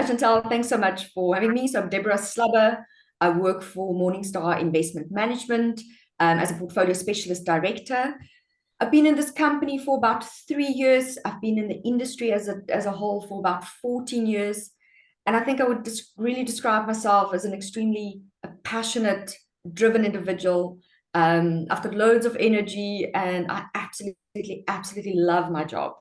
Chantal, thanks so much for having me. So I'm Debra Slabber. I work for Morningstar Investment Management as a portfolio specialist director. I've been in this company for about 3 years. I've been in the industry as a whole for about 14 years. And I think I would really describe myself as an extremely passionate, driven individual. I've got loads of energy and I absolutely love my job.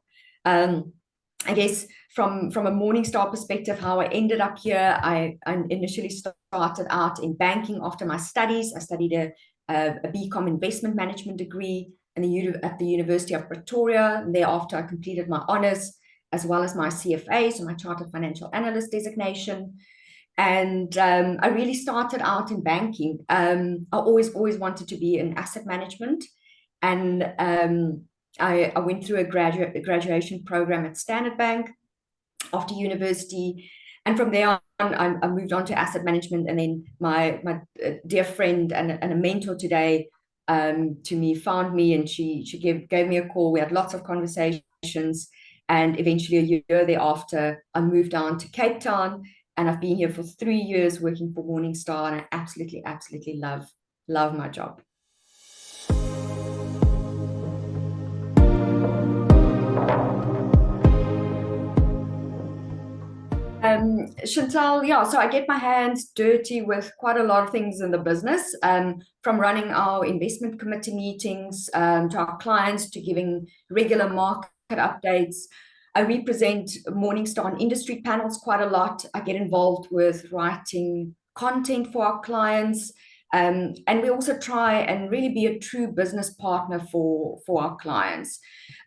I guess from a Morningstar perspective, how I ended up here, I initially started out in banking after my studies. I studied a BCom investment management degree at the University of Pretoria. And thereafter, I completed my honours as well as my CFA, so my Chartered Financial Analyst designation. And I really started out in banking. I always wanted to be in asset management. And I went through a graduation program at Standard Bank after university. And from there on, I moved on to asset management. And then my dear friend and a mentor today to me found me, and she gave me a call. We had lots of conversations. And eventually a year thereafter, I moved down to Cape Town. And I've been here for 3 years working for Morningstar. And I absolutely love my job. Chantal, yeah, so I get my hands dirty with quite a lot of things in the business, from running our investment committee meetings to our clients, to giving regular market updates. I represent Morningstar on industry panels quite a lot. I get involved with writing content for our clients. And we also try and really be a true business partner for our clients.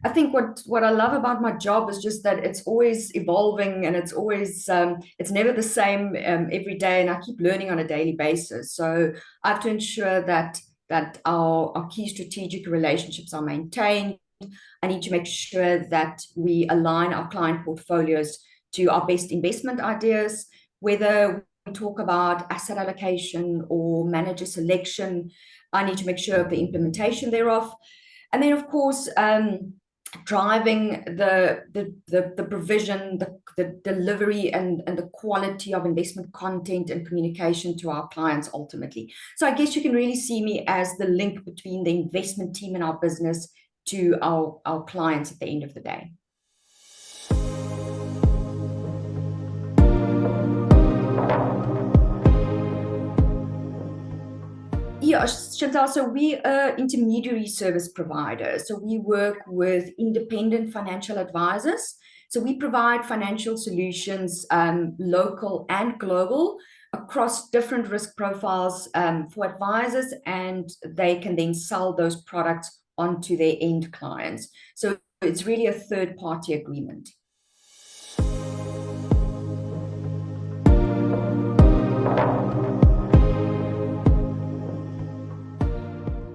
I think what I love about my job is just that it's always evolving, and it's always it's never the same every day, and I keep learning on a daily basis. So I have to ensure that our key strategic relationships are maintained. I need to make sure that we align our client portfolios to our best investment ideas, whether we talk about asset allocation or manager selection. I need to make sure of the implementation thereof. And then, of course, driving the provision, the delivery, and the quality of investment content and communication to our clients ultimately. So I guess you can really see me as the link between the investment team in our business to our clients at the end of the day. Yeah, Chantal, so we are intermediary service providers. So we work with independent financial advisors. So we provide financial solutions, local and global, across different risk profiles for advisors, and they can then sell those products onto their end clients. So it's really a third-party agreement.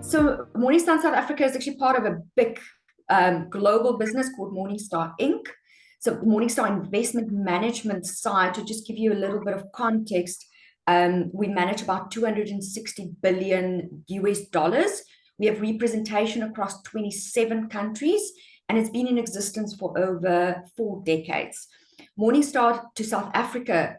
So Morningstar South Africa is actually part of a big global business called Morningstar Inc. So Morningstar Investment Management side, to just give you a little bit of context, we manage about $260 billion US. We have representation across 27 countries, and it's been in existence for over 4 decades. Morningstar to South Africa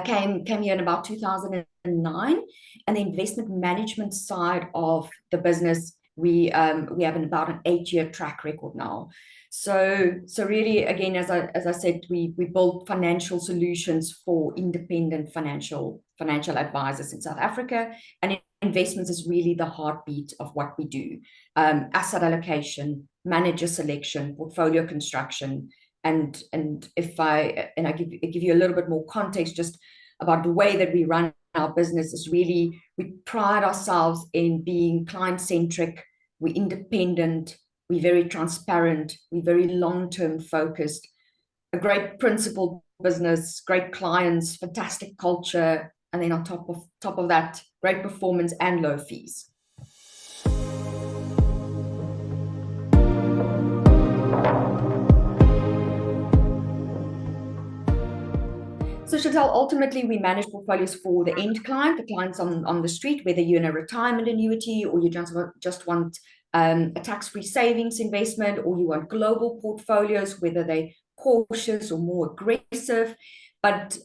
came here in about 2009, and the investment management side of the business, we have about an 8-year track record now. So really, again, as I said, we build financial solutions for independent financial advisors in South Africa, and investments is really the heartbeat of what we do. Asset allocation, manager selection, portfolio construction, and I give you a little bit more context just about the way that we run our business. Is really, we pride ourselves in being client-centric, we're independent, we're very transparent, we're very long-term focused, a great principled business, great clients, fantastic culture, and then on top of that, great performance and low fees. So Chantal, ultimately we manage portfolios for the end client, the clients on the street, whether you're in a retirement annuity or you just want a tax-free savings investment, or you want global portfolios, whether they cautious or more aggressive, but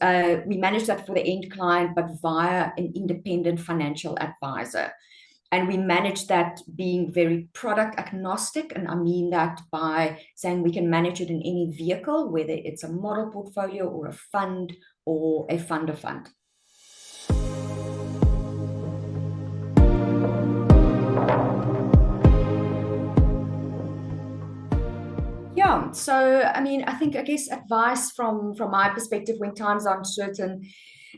we manage that for the end client, but via an independent financial advisor. And we manage that being very product agnostic. And I mean that by saying we can manage it in any vehicle, whether it's a model portfolio or a fund or a fund of fund. Yeah, so I mean, I guess advice from my perspective when times are uncertain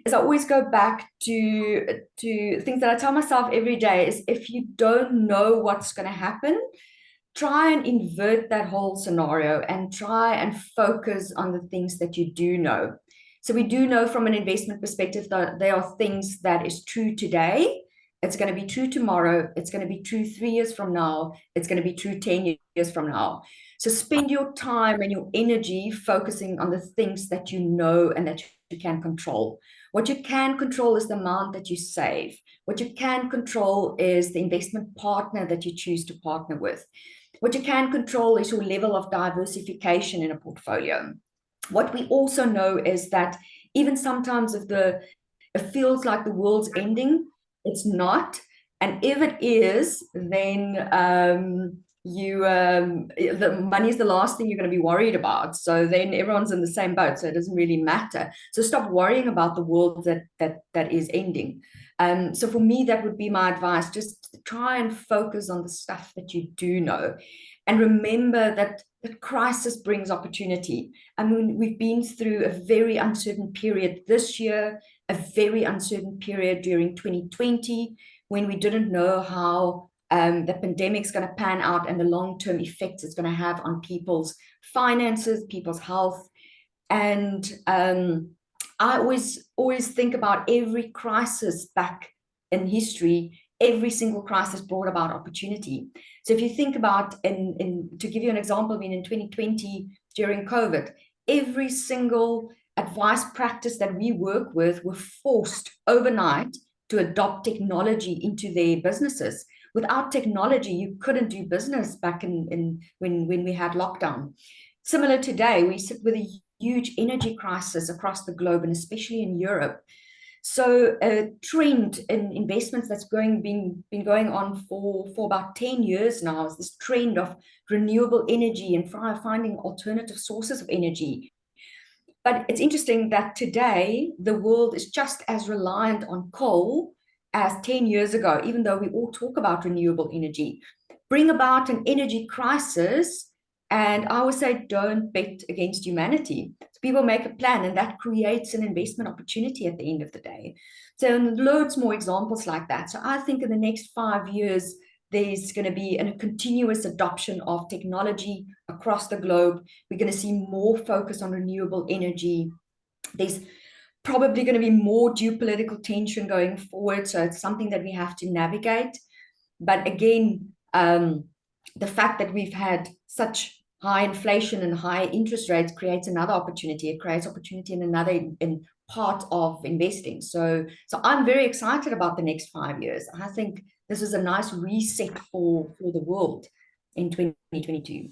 is I always go back to things that I tell myself every day is if you don't know what's going to happen, try and invert that whole scenario and try and focus on the things that you do know. So we do know from an investment perspective that there are things that is true today. It's going to be true tomorrow. It's going to be true 3 years from now. It's going to be true 10 years from now. So spend your time and your energy focusing on the things that you know and that you can control. What you can control is the amount that you save. What you can control is the investment partner that you choose to partner with. What you can control is your level of diversification in a portfolio. What we also know is that even sometimes if it feels like the world's ending, it's not. And if it is, then the money is the last thing you're going to be worried about. So then everyone's in the same boat, so it doesn't really matter. So stop worrying about the world that is ending. So for me, that would be my advice. Just try and focus on the stuff that you do know. And remember that crisis brings opportunity. I mean, we've been through a very uncertain period this year, a very uncertain period during 2020, when we didn't know how the pandemic's going to pan out and the long-term effects it's going to have on people's finances, people's health. And I always think about every crisis back in history. Every single crisis brought about opportunity. So if you think about, to give you an example, I mean, in 2020 during COVID, every single advice practice that we work with were forced overnight to adopt technology into their businesses. Without technology, you couldn't do business back when we had lockdown. Similar today, we sit with a huge energy crisis across the globe, and especially in Europe. So a trend in investments that's been going on for about 10 years now is this trend of renewable energy and finding alternative sources of energy. But it's interesting that today the world is just as reliant on coal as 10 years ago, even though we all talk about renewable energy. Bring about an energy crisis, and I always say, don't bet against humanity. So people make a plan, and that creates an investment opportunity at the end of the day. So loads more examples like that. So I think in the next 5 years, there's going to be a continuous adoption of technology across the globe. We're going to see more focus on renewable energy. There's probably going to be more geopolitical tension going forward. So it's something that we have to navigate. But again, the fact that we've had such high inflation and high interest rates creates another opportunity. It creates opportunity in another part of investing. So I'm very excited about the next 5 years. I think this is a nice reset for the world in 2022.